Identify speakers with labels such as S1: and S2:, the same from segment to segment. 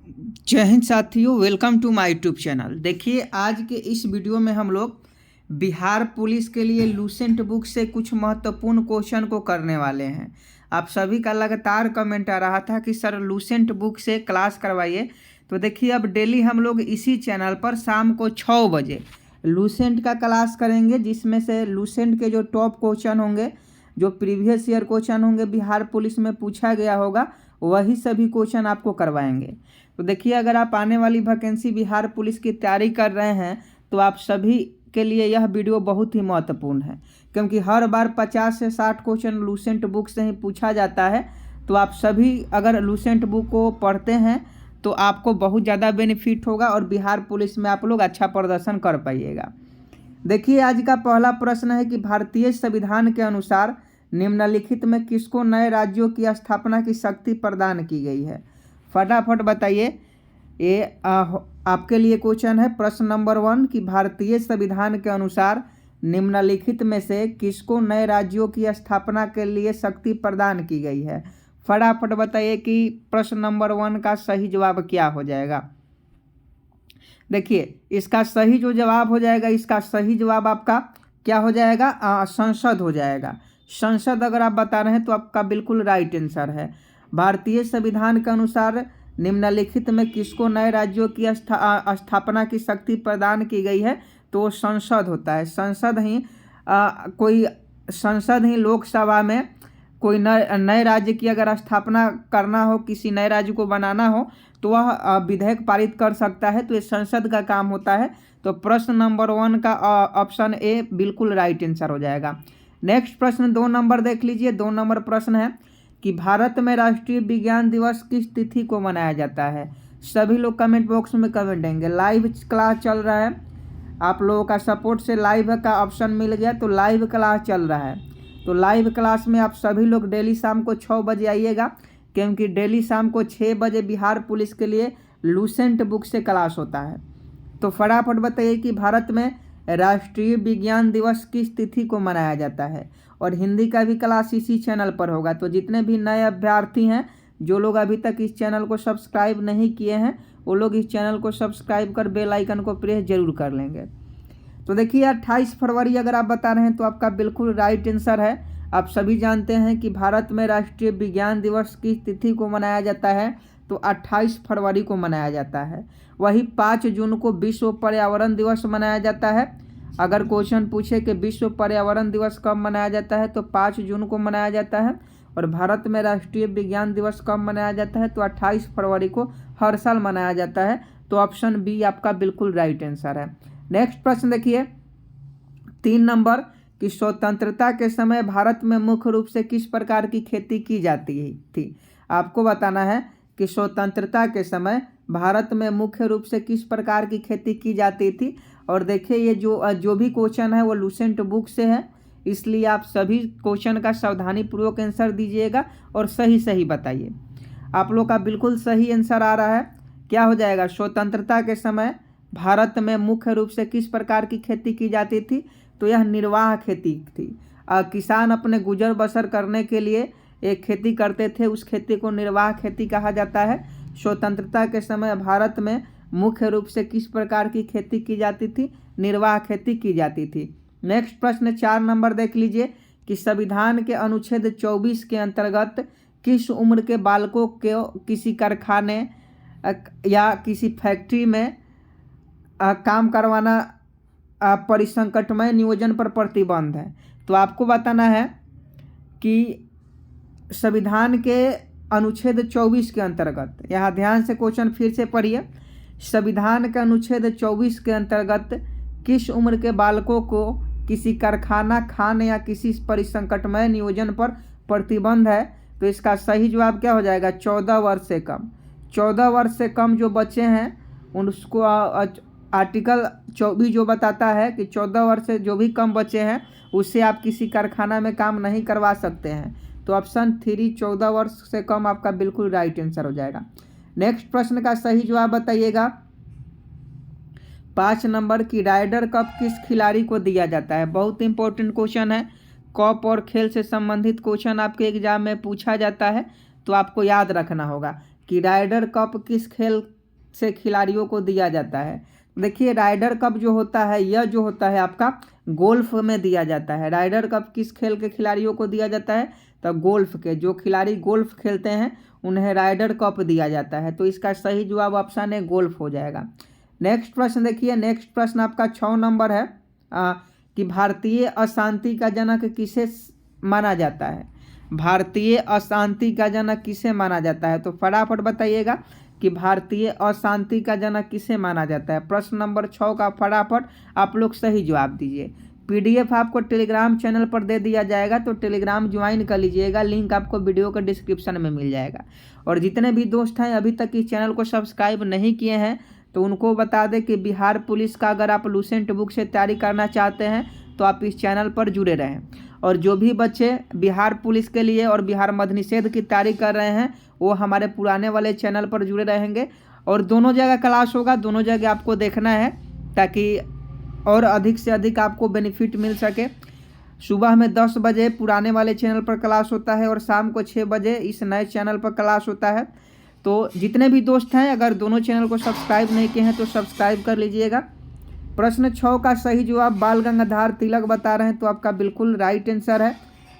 S1: जय हिंद साथियों, welcome to my YouTube channel. देखिए, आज के इस वीडियो में हम लोग बिहार पुलिस के लिए लूसेंट बुक से कुछ महत्वपूर्ण क्वेश्चन को करने वाले हैं। आप सभी का लगातार कमेंट आ रहा था कि सर लूसेंट बुक से क्लास करवाइए। तो देखिए, अब डेली हम लोग इसी चैनल पर शाम को 6 बजे लूसेंट का क्लास करेंगे, जिसमें से लूसेंट के जो टॉप क्वेश्चन होंगे, जो प्रीवियस ईयर क्वेश्चन होंगे बिहार पुलिस में पूछा गया होगा, वही सभी क्वेश्चन आपको करवाएंगे। तो देखिए, अगर आप आने वाली वैकेंसी बिहार पुलिस की तैयारी कर रहे हैं तो आप सभी के लिए यह वीडियो बहुत ही महत्वपूर्ण है, क्योंकि हर बार 50 से 60 क्वेश्चन लूसेंट बुक से ही पूछा जाता है। तो आप सभी अगर लूसेंट बुक को पढ़ते हैं तो आपको बहुत ज़्यादा बेनिफिट होगा और बिहार पुलिस में आप लोग अच्छा प्रदर्शन कर पाइएगा। देखिए, आज का पहला प्रश्न है कि भारतीय संविधान के अनुसार निम्नलिखित में किसको नए राज्यों की स्थापना की शक्ति प्रदान की गई है? फटाफट बताइए। ये आपके लिए क्वेश्चन है। प्रश्न नंबर 1 कि भारतीय संविधान के अनुसार निम्नलिखित में से किसको नए राज्यों की स्थापना के लिए शक्ति प्रदान की गई है? फटाफट बताइए कि प्रश्न नंबर 1 का सही जवाब क्या हो जाएगा। देखिए, इसका सही जो जवाब हो जाएगा, इसका सही जवाब आपका क्या हो जाएगा? संसद हो जाएगा। संसद अगर आप बता रहे हैं तो आपका बिल्कुल राइट आंसर है। भारतीय संविधान के अनुसार निम्नलिखित में किसको नए राज्यों की स्थापना की शक्ति प्रदान की गई है? तो संसद होता है। संसद ही लोकसभा में कोई नए राज्य की अगर स्थापना करना हो, किसी नए राज्य को बनाना हो, तो वह विधेयक पारित कर सकता है। तो ये संसद का काम होता है। तो प्रश्न नंबर 1 का ऑप्शन ए बिल्कुल राइट आंसर हो जाएगा। नेक्स्ट प्रश्न 2 नंबर देख लीजिए। 2 नंबर प्रश्न है कि भारत में राष्ट्रीय विज्ञान दिवस किस तिथि को मनाया जाता है? सभी लोग कमेंट बॉक्स में कमेंट देंगे। लाइव क्लास चल रहा है, आप लोगों का सपोर्ट से लाइव का ऑप्शन मिल गया, तो लाइव क्लास चल रहा है। तो लाइव क्लास में आप सभी लोग डेली शाम को 6 बजे आइएगा, क्योंकि डेली शाम को 6 बजे बिहार पुलिस के लिए लूसेंट बुक से क्लास होता है। तो फटाफट बताइए कि भारत में राष्ट्रीय विज्ञान दिवस किस तिथि को मनाया जाता है? और हिंदी का भी क्लास इसी चैनल पर होगा। तो जितने भी नए अभ्यर्थी हैं, जो लोग अभी तक इस चैनल को सब्सक्राइब नहीं किए हैं, वो लोग इस चैनल को सब्सक्राइब कर बेल आइकन को प्रेस जरूर कर लेंगे। तो देखिए, 28 फरवरी अगर आप बता रहे हैं तो आपका बिल्कुल राइट आंसर है। आप सभी जानते हैं कि भारत में राष्ट्रीय विज्ञान दिवस की तिथि को मनाया जाता है, तो 28 फरवरी को मनाया जाता है। वही 5 जून को विश्व पर्यावरण दिवस मनाया जाता है। अगर क्वेश्चन पूछे कि विश्व पर्यावरण दिवस कब मनाया जाता है, तो 5 जून को मनाया जाता है। और भारत में राष्ट्रीय विज्ञान दिवस कब मनाया जाता है? तो 28 फरवरी को हर साल मनाया जाता है। तो ऑप्शन बी आपका बिल्कुल राइट आंसर है। नेक्स्ट प्रश्न देखिए, 3 नंबर कि स्वतंत्रता के समय भारत में मुख्य रूप से किस प्रकार की खेती की जाती थी? आपको बताना है कि स्वतंत्रता के समय भारत में मुख्य रूप से किस प्रकार की खेती की जाती थी। और देखिए, ये जो भी क्वेश्चन है वो लूसेंट बुक से है, इसलिए आप सभी क्वेश्चन का सावधानी पूर्वक आंसर दीजिएगा और सही सही बताइए। आप लोग का बिल्कुल सही आंसर आ रहा है। क्या हो जाएगा? स्वतंत्रता के समय भारत में मुख्य रूप से किस प्रकार की खेती की जाती थी? तो यह निर्वाह खेती थी। किसान अपने गुजर बसर करने के लिए एक खेती करते थे, उस खेती को निर्वाह खेती कहा जाता है। स्वतंत्रता के समय भारत में मुख्य रूप से किस प्रकार की खेती की जाती थी? निर्वाह खेती की जाती थी। नेक्स्ट प्रश्न 4 नंबर देख लीजिए कि संविधान के अनुच्छेद 24 के अंतर्गत किस उम्र के बालकों को किसी कारखाने या किसी फैक्ट्री में काम करवाना परिसंकटमय नियोजन पर प्रतिबंध है? तो आपको बताना है कि संविधान के अनुच्छेद 24 के अंतर्गत, यहाँ ध्यान से क्वेश्चन फिर से पढ़िए। संविधान के अनुच्छेद 24 के अंतर्गत किस उम्र के बालकों को किसी कारखाना, खान या किसी परिसंकटमय नियोजन पर प्रतिबंध है? तो इसका सही जवाब क्या हो जाएगा? 14 वर्ष से कम। 14 वर्ष से कम जो बच्चे हैं उनको आर्टिकल 24 जो बताता है कि 14 वर्ष से जो भी कम बच्चे हैं उससे आप किसी कारखाना में काम नहीं करवा सकते हैं। तो ऑप्शन 3 14 वर्ष से कम आपका बिल्कुल राइट आंसर हो जाएगा। नेक्स्ट प्रश्न का सही जवाब बताइएगा। 5 नंबर की राइडर कप किस खिलाड़ी को दिया जाता है? बहुत इंपॉर्टेंट क्वेश्चन है। कप और खेल से संबंधित क्वेश्चन आपके एग्जाम में पूछा जाता है, तो आपको याद रखना होगा कि राइडर कप किस खेल से खिलाड़ियों को दिया जाता है? देखिए राइडर कप जो होता है यह जो होता है आपका गोल्फ में दिया जाता है। राइडर कप किस खेल के खिलाड़ियों को दिया जाता है? तो गोल्फ के, जो खिलाड़ी गोल्फ खेलते हैं उन्हें राइडर कप दिया जाता है। तो इसका सही जवाब ऑप्शन है गोल्फ हो जाएगा। नेक्स्ट प्रश्न देखिए, नेक्स्ट प्रश्न आपका 6 नंबर है कि भारतीय अशांति का जनक किसे माना जाता है? भारतीय अशांति का जनक किसे माना जाता है? तो फटाफट बताइएगा कि भारतीय अशांति का जनक किसे माना जाता है। प्रश्न नंबर 6 का फटाफट आप लोग सही जवाब दीजिए। पीडीएफ आपको टेलीग्राम चैनल पर दे दिया जाएगा, तो टेलीग्राम ज्वाइन कर लीजिएगा, लिंक आपको वीडियो के डिस्क्रिप्शन में मिल जाएगा। और जितने भी दोस्त हैं अभी तक इस चैनल को सब्सक्राइब नहीं किए हैं तो उनको बता दें कि बिहार पुलिस का अगर आप लूसेंट बुक से तैयारी करना चाहते हैं तो आप इस चैनल पर जुड़े रहें। और जो भी बच्चे बिहार पुलिस के लिए और बिहार मद्य निषेध की तैयारी कर रहे हैं वो हमारे पुराने वाले चैनल पर जुड़े रहेंगे। और दोनों जगह क्लास होगा, दोनों जगह आपको देखना है ताकि और अधिक से अधिक आपको बेनिफिट मिल सके। सुबह में 10 बजे पुराने वाले चैनल पर क्लास होता है और शाम को 6 बजे इस नए चैनल पर क्लास होता है। तो जितने भी दोस्त हैं अगर दोनों चैनल को सब्सक्राइब नहीं किए हैं तो सब्सक्राइब कर लीजिएगा। प्रश्न 6 का सही जवाब बाल गंगाधर तिलक बता रहे हैं, तो आपका बिल्कुल राइट आंसर है।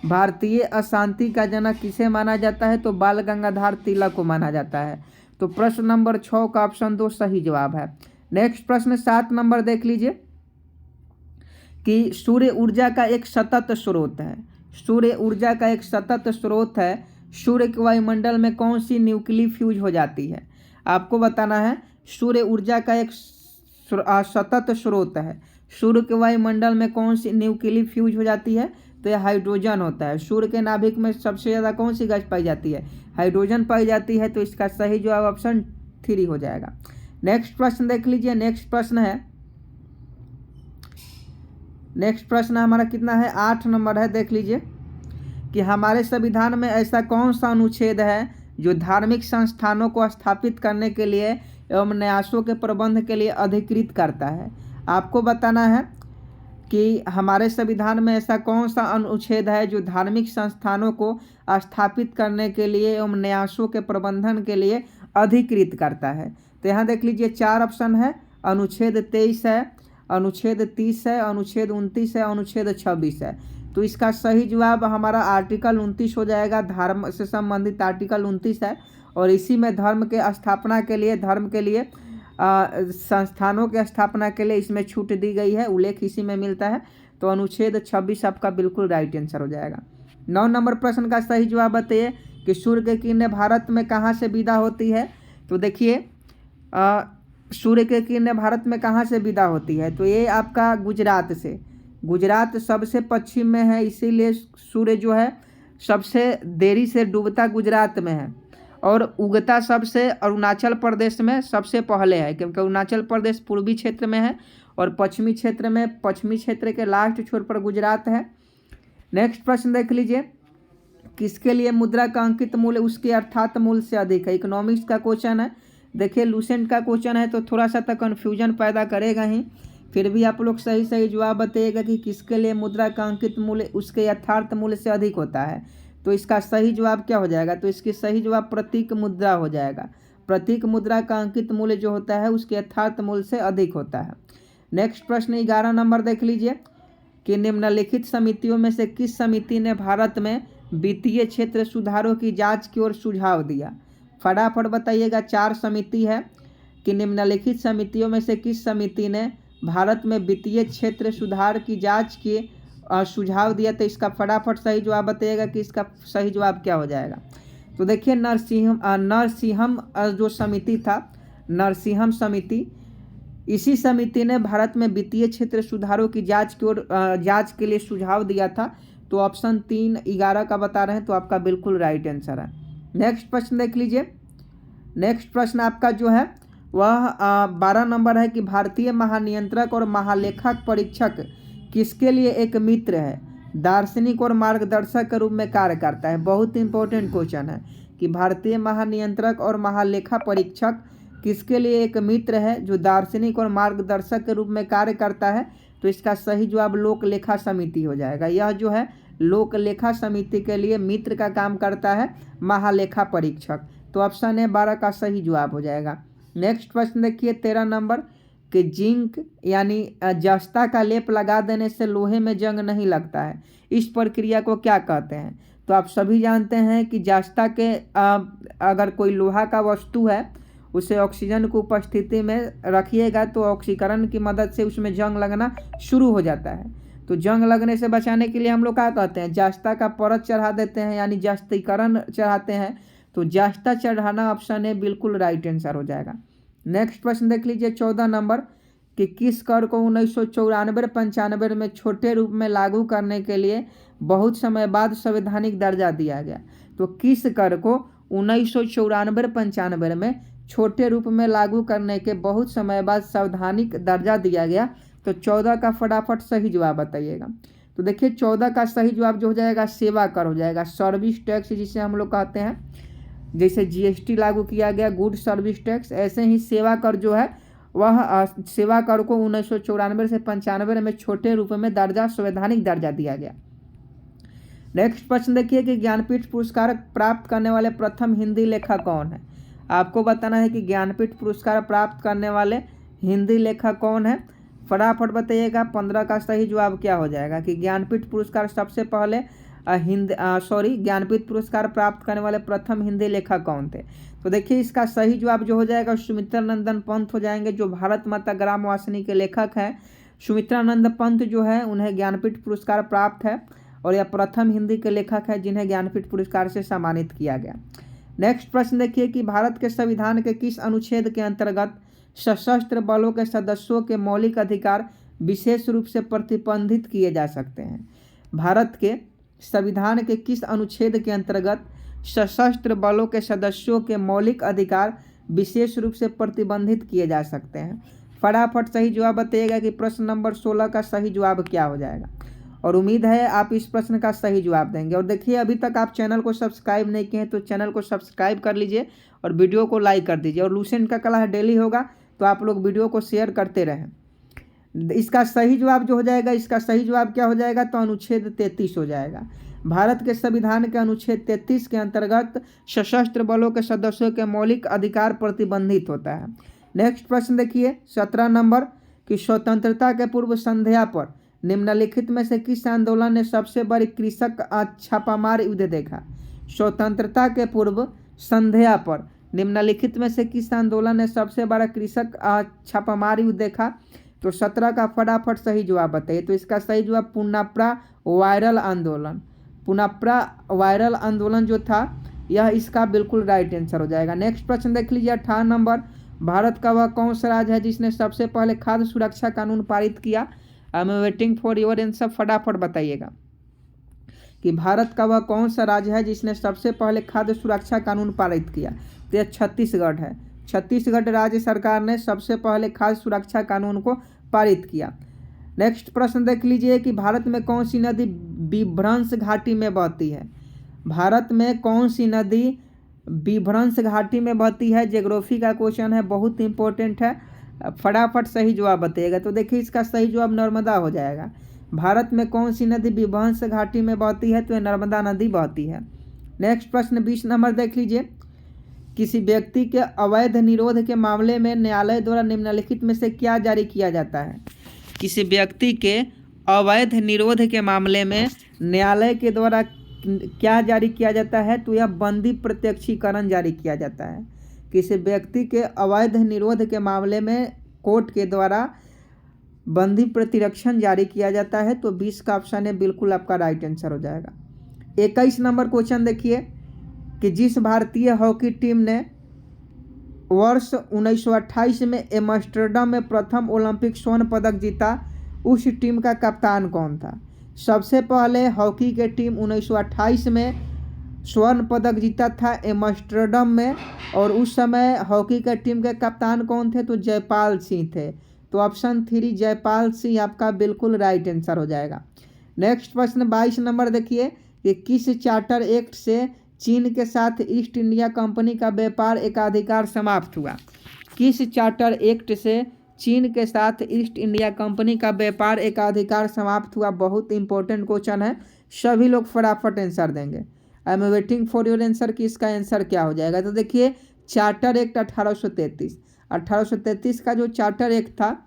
S1: भारतीय अशांति का जनक किसे माना जाता है? तो बाल गंगाधर तिलक को माना जाता है। तो प्रश्न नंबर 6 का ऑप्शन 2 सही जवाब है। नेक्स्ट प्रश्न 7 नंबर देख लीजिए कि सूर्य ऊर्जा का एक सतत स्रोत है। सूर्य ऊर्जा का एक सतत स्रोत है। सूर्य के वायुमंडल में कौन सी न्यूक्ली फ्यूज हो जाती है? आपको बताना है। सूर्य ऊर्जा का एक सतत स्रोत है। सूर्य के वायुमंडल में कौन सी न्यूक्ली फ्यूज हो जाती है? तो यह हाइड्रोजन होता है। सूर्य के नाभिक में सबसे ज़्यादा कौन सी गैस पाई जाती है? हाइड्रोजन पाई जाती है। तो इसका सही जवाब ऑप्शन 3 हो जाएगा। नेक्स्ट प्रश्न देख लीजिए। नेक्स्ट प्रश्न हमारा कितना है? 8 नंबर है। देख लीजिए कि हमारे संविधान में ऐसा कौन सा अनुच्छेद है जो धार्मिक संस्थानों को स्थापित करने के लिए एवं न्यासों के प्रबंध के लिए अधिकृत करता है? आपको बताना है कि हमारे संविधान में ऐसा कौन सा अनुच्छेद है जो धार्मिक संस्थानों को स्थापित करने के लिए एवं न्यासों के प्रबंधन के लिए अधिकृत करता है। तो यहाँ देख लीजिए 4 ऑप्शन है। अनुच्छेद 23 है, अनुच्छेद 30 है, अनुच्छेद 29 है, अनुच्छेद 26 है। तो इसका सही जवाब हमारा आर्टिकल 29 हो जाएगा। धर्म से संबंधित आर्टिकल 29 है और इसी में धर्म के स्थापना के लिए, धर्म के लिए संस्थानों के स्थापना के लिए इसमें छूट दी गई है, उल्लेख इसी में मिलता है। तो अनुच्छेद 26 आपका बिल्कुल राइट आंसर हो जाएगा। 9 नंबर प्रश्न का सही जवाब बताइए कि सूर्य की किरणें भारत में कहाँ से विदा होती है? तो देखिए सूर्य की किरणें भारत में कहाँ से विदा होती है? तो ये आपका गुजरात से। गुजरात सबसे पश्चिम में है, इसीलिए सूर्य जो है सबसे देरी से डूबता गुजरात में है और उगता सबसे अरुणाचल प्रदेश में सबसे पहले है, क्योंकि अरुणाचल प्रदेश पूर्वी क्षेत्र में है और पश्चिमी क्षेत्र के लास्ट छोर पर गुजरात है। नेक्स्ट प्रश्न देख लीजिए, किसके लिए मुद्रा का अंकित मूल्य उसके अर्थात मूल्य से अधिक है? इकोनॉमिक्स का क्वेश्चन है। देखिए लूसेंट का क्वेश्चन है तो थोड़ा सा तो कन्फ्यूजन पैदा करेगा ही, फिर भी आप लोग सही जवाब बताइएगा कि किसके लिए मुद्रा का अंकित मूल्य उसके यथार्थ मूल्य से अधिक होता है। तो इसका सही जवाब क्या हो जाएगा? तो इसकी सही जवाब प्रतीक मुद्रा हो जाएगा। प्रतीक मुद्रा का अंकित मूल्य जो होता है उसके यथार्थ मूल्य से अधिक होता है। नेक्स्ट प्रश्न 11 नंबर देख लीजिए कि निम्नलिखित समितियों में से किस समिति ने भारत में वित्तीय क्षेत्र सुधारों की जांच की ओर सुझाव दिया? फटाफट बताइएगा। 4 समिति है कि निम्नलिखित समितियों में से किस समिति ने भारत में वित्तीय क्षेत्र सुधार की जांच की सुझाव दिया? तो इसका फटाफट सही जवाब बताइएगा कि इसका सही जवाब क्या हो जाएगा। तो देखिए नरसिंहम जो समिति था, नरसिंहम समिति, इसी समिति ने भारत में वित्तीय क्षेत्र सुधारों की जांच के लिए सुझाव दिया था। तो ऑप्शन 3 11 का बता रहे हैं, तो आपका बिल्कुल राइट आंसर है। नेक्स्ट प्रश्न देख लीजिए। नेक्स्ट प्रश्न आपका जो है वह 12 नंबर है कि भारतीय महानियंत्रक और महालेखक परीक्षक किसके लिए एक मित्र है, दार्शनिक और मार्गदर्शक के रूप में कार्य करता है? बहुत इंपॉर्टेंट क्वेश्चन है कि भारतीय महानियंत्रक और महालेखा परीक्षक किसके लिए एक मित्र है जो दार्शनिक और मार्गदर्शक के रूप में कार्य करता है? तो इसका सही जवाब लोक लेखा समिति हो जाएगा। यह जो है लोक लेखा समिति के लिए मित्र का काम करता है महालेखा परीक्षक। तो ऑप्शन है 12 का सही जवाब हो जाएगा। नेक्स्ट प्रश्न देखिए 13 नंबर कि जिंक यानी जस्ता का लेप लगा देने से लोहे में जंग नहीं लगता है, इस प्रक्रिया को क्या कहते हैं? तो आप सभी जानते हैं कि जस्ता के अगर कोई लोहा का वस्तु है उसे ऑक्सीजन की उपस्थिति में रखिएगा तो ऑक्सीकरण की मदद से उसमें जंग लगना शुरू हो जाता है। तो जंग लगने से बचाने के लिए हम लोग क्या कहते हैं, जस्ता का परत चढ़ा देते हैं यानी जस्तीकरण चढ़ाते हैं। तो जस्ता चढ़ाना ऑप्शन है बिल्कुल राइट आंसर हो जाएगा। नेक्स्ट प्रश्न देख लीजिए 14 नंबर कि किस कर को 1994-95 में छोटे रूप में लागू करने के लिए बहुत समय बाद संवैधानिक दर्जा दिया गया? तो किस कर को 1994-95 में छोटे रूप में लागू करने के बहुत समय बाद संवैधानिक दर्जा दिया गया? तो 14 का फटाफट सही जवाब बताइएगा। तो देखिए 14 का सही जवाब जो हो जाएगा सेवा कर हो जाएगा, सर्विस टैक्स जिसे हम लोग कहते हैं। जैसे जीएसटी लागू किया गया गुड सर्विस टैक्स, ऐसे ही सेवा कर जो है वह सेवा कर को 1994 से 95 में छोटे रूप में दर्जा संवैधानिक दर्जा दिया गया। नेक्स्ट प्रश्न देखिए कि ज्ञानपीठ पुरस्कार प्राप्त करने वाले प्रथम हिंदी लेखक कौन है? आपको बताना है कि ज्ञानपीठ पुरस्कार प्राप्त करने वाले हिंदी लेखक कौन है, फटाफट बताइएगा। 15 का सही जवाब क्या हो जाएगा कि ज्ञानपीठ पुरस्कार सबसे पहले ज्ञानपीठ पुरस्कार प्राप्त करने वाले प्रथम हिंदी लेखक कौन थे? तो देखिए इसका सही जवाब जो हो जाएगा सुमित्रानंदन पंत हो जाएंगे, जो भारत माता ग्रामवासिनी के लेखक हैं। सुमित्रानंद पंत जो है उन्हें ज्ञानपीठ पुरस्कार प्राप्त है और यह प्रथम हिंदी के लेखक है जिन्हें ज्ञानपीठ पुरस्कार से सम्मानित किया गया। नेक्स्ट प्रश्न देखिए कि भारत के संविधान के किस अनुच्छेद के अंतर्गत सशस्त्र बलों के सदस्यों के मौलिक अधिकार विशेष रूप से प्रतिबंधित किए जा सकते हैं? भारत के संविधान के किस अनुच्छेद के अंतर्गत सशस्त्र बलों के सदस्यों के मौलिक अधिकार विशेष रूप से प्रतिबंधित किए जा सकते हैं? फटाफट सही जवाब बताइएगा कि प्रश्न नंबर 16 का सही जवाब क्या हो जाएगा। और उम्मीद है आप इस प्रश्न का सही जवाब देंगे। और देखिए अभी तक आप चैनल को सब्सक्राइब नहीं किए हैं तो चैनल को सब्सक्राइब कर लीजिए और वीडियो को लाइक कर दीजिए। और लूसेंट का क्लास डेली होगा तो आप लोग वीडियो को शेयर करते रहें। इसका सही जवाब जो हो जाएगा, इसका सही जवाब क्या हो जाएगा? तो अनुच्छेद 33 हो जाएगा। भारत के संविधान के अनुच्छेद 33 के अंतर्गत सशस्त्र बलों के सदस्यों के मौलिक अधिकार प्रतिबंधित होता है। नेक्स्ट प्रश्न देखिए 17 नंबर कि स्वतंत्रता के पूर्व संध्या पर निम्नलिखित में से किस आंदोलन ने सबसे बड़ी कृषक छापामार युद्ध देखा? स्वतंत्रता के पूर्व संध्या पर निम्नलिखित में से किस आंदोलन ने सबसे बड़ा कृषक छापामार युद्ध देखा? तो 17 का फटाफट सही जवाब बताइए। तो इसका सही जवाब पुनप्रा वायरल आंदोलन, पुनप्रा वायरल आंदोलन जो था यह इसका बिल्कुल राइट आंसर हो जाएगा। नेक्स्ट प्रश्न देख लीजिए 18 नंबर भारत का वह कौन सा राज्य है जिसने सबसे पहले खाद्य सुरक्षा कानून पारित किया? I am waiting for your answer, फटाफट बताइएगा कि भारत का वह कौन सा राज्य है जिसने सबसे पहले खाद्य सुरक्षा कानून पारित किया? तो यह छत्तीसगढ़ है। छत्तीसगढ़ राज्य सरकार ने सबसे पहले खाद्य सुरक्षा कानून को पारित किया। नेक्स्ट प्रश्न देख लीजिए कि भारत में कौन सी नदी विभ्रंश घाटी में बहती है? भारत में कौन सी नदी विभ्रंश घाटी में बहती है? ज्योग्राफी का क्वेश्चन है, बहुत इंपॉर्टेंट है, फटाफट सही जवाब बताइएगा। तो देखिए इसका सही जवाब नर्मदा हो जाएगा। भारत में कौन सी नदी विभ्रंश घाटी में बहती है? तो यह नर्मदा नदी बहती है। नेक्स्ट प्रश्न 20 नंबर देख लीजिए, किसी व्यक्ति के अवैध निरोध के मामले में न्यायालय द्वारा निम्नलिखित में से क्या जारी किया जाता है? किसी व्यक्ति के अवैध निरोध के मामले में न्यायालय के द्वारा क्या जारी किया जाता है? तो यह बंदी प्रत्यक्षीकरण जारी किया जाता है। किसी व्यक्ति के अवैध निरोध के मामले में कोर्ट के द्वारा बंदी प्रतिरक्षण जारी किया जाता है। तो 20 का ऑप्शन है बिल्कुल आपका राइट आंसर हो जाएगा। 21 नंबर क्वेश्चन देखिए कि जिस भारतीय हॉकी टीम ने वर्ष 1928 में एम्स्टर्डम में प्रथम ओलंपिक स्वर्ण पदक जीता उस टीम का कप्तान कौन था? सबसे पहले हॉकी के टीम 1928 में स्वर्ण पदक जीता था एम्स्टर्डम में, और उस समय हॉकी के टीम के कप्तान कौन थे? तो जयपाल सिंह थे। तो ऑप्शन 3 जयपाल सिंह आपका बिल्कुल राइट आंसर हो जाएगा। नेक्स्ट प्रश्न 22 नंबर देखिए कि किस चार्टर एक्ट से चीन के साथ ईस्ट इंडिया कंपनी का व्यापार एकाधिकार समाप्त हुआ? किस चार्टर एक्ट से चीन के साथ ईस्ट इंडिया कंपनी का व्यापार एकाधिकार समाप्त हुआ? बहुत इंपॉर्टेंट क्वेश्चन है, सभी लोग फटाफट आंसर देंगे। I am waiting for your answer कि इसका आंसर क्या हो जाएगा। तो देखिए चार्टर एक्ट 1833, 1833 का जो चार्टर एक्ट था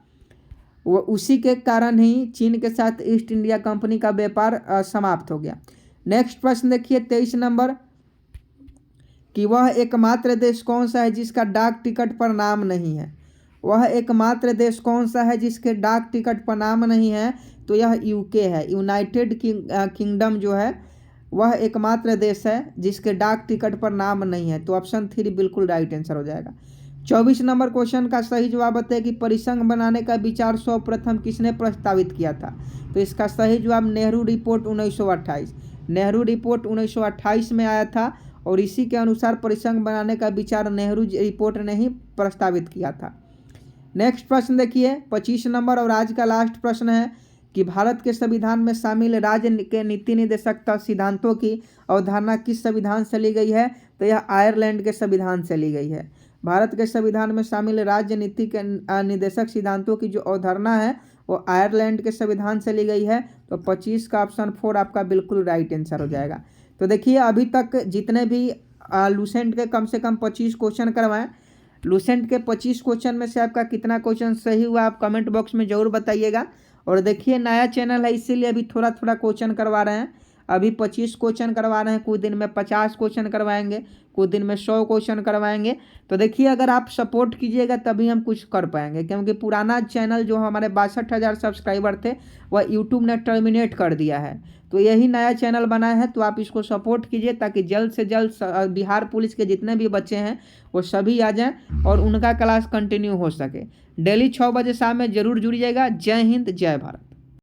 S1: वो उसी के कारण ही चीन के साथ ईस्ट इंडिया कंपनी का व्यापार समाप्त हो गया। नेक्स्ट प्रश्न देखिए 23 नंबर, कि वह एकमात्र देश कौन सा है जिसका डाक टिकट पर नाम नहीं है। वह एकमात्र देश कौन सा है जिसके डाक टिकट पर नाम नहीं है, तो यह यूके है। यूनाइटेड किंगडम जो है वह एकमात्र देश है जिसके डाक टिकट पर नाम नहीं है। तो ऑप्शन 3 बिल्कुल राइट आंसर हो जाएगा। 24 नंबर क्वेश्चन का सही जवाब बताइए कि परिसंघ बनाने का विचार सर्वप्रथम किसने प्रस्तावित किया था। तो इसका सही जवाब नेहरू रिपोर्ट 1928। नेहरू रिपोर्ट 1928 में आया था और इसी के अनुसार परिसंघ बनाने का विचार नेहरू रिपोर्ट ने ही प्रस्तावित किया था। नेक्स्ट प्रश्न देखिए 25 नंबर और आज का लास्ट प्रश्न है कि भारत के संविधान में शामिल राज्य के नीति निर्देशक सिद्धांतों की अवधारणा किस संविधान से ली गई है। तो यह आयरलैंड के संविधान से ली गई है। भारत के संविधान में शामिल राज्य नीति के निर्देशक सिद्धांतों की जो अवधारणा है वो आयरलैंड के संविधान से ली गई है। तो 25 का ऑप्शन 4 आपका बिल्कुल राइट आंसर हो जाएगा। तो देखिए अभी तक जितने भी लूसेंट के कम से कम 25 क्वेश्चन करवाएं, लूसेंट के 25 क्वेश्चन में से आपका कितना क्वेश्चन सही हुआ आप कमेंट बॉक्स में ज़रूर बताइएगा। और देखिए नया चैनल है इसीलिए अभी थोड़ा थोड़ा क्वेश्चन करवा रहे हैं। अभी 25 क्वेश्चन करवा रहे हैं, कुछ दिन में 50 क्वेश्चन करवाएंगे, कुछ दिन में 100 क्वेश्चन करवाएंगे। तो देखिए अगर आप सपोर्ट कीजिएगा तभी हम कुछ कर पाएंगे, क्योंकि पुराना चैनल जो हमारे 62,000 सब्सक्राइबर थे वह यूट्यूब ने टर्मिनेट कर दिया है। तो यही नया चैनल बना है, तो आप इसको सपोर्ट कीजिए ताकि जल्द से जल्द बिहार पुलिस के जितने भी बच्चे हैं वो सभी आ जाएं और उनका क्लास कंटिन्यू हो सके। डेली 6 बजे शाम में ज़रूर जुड़िएगा। जय हिंद, जय भारत।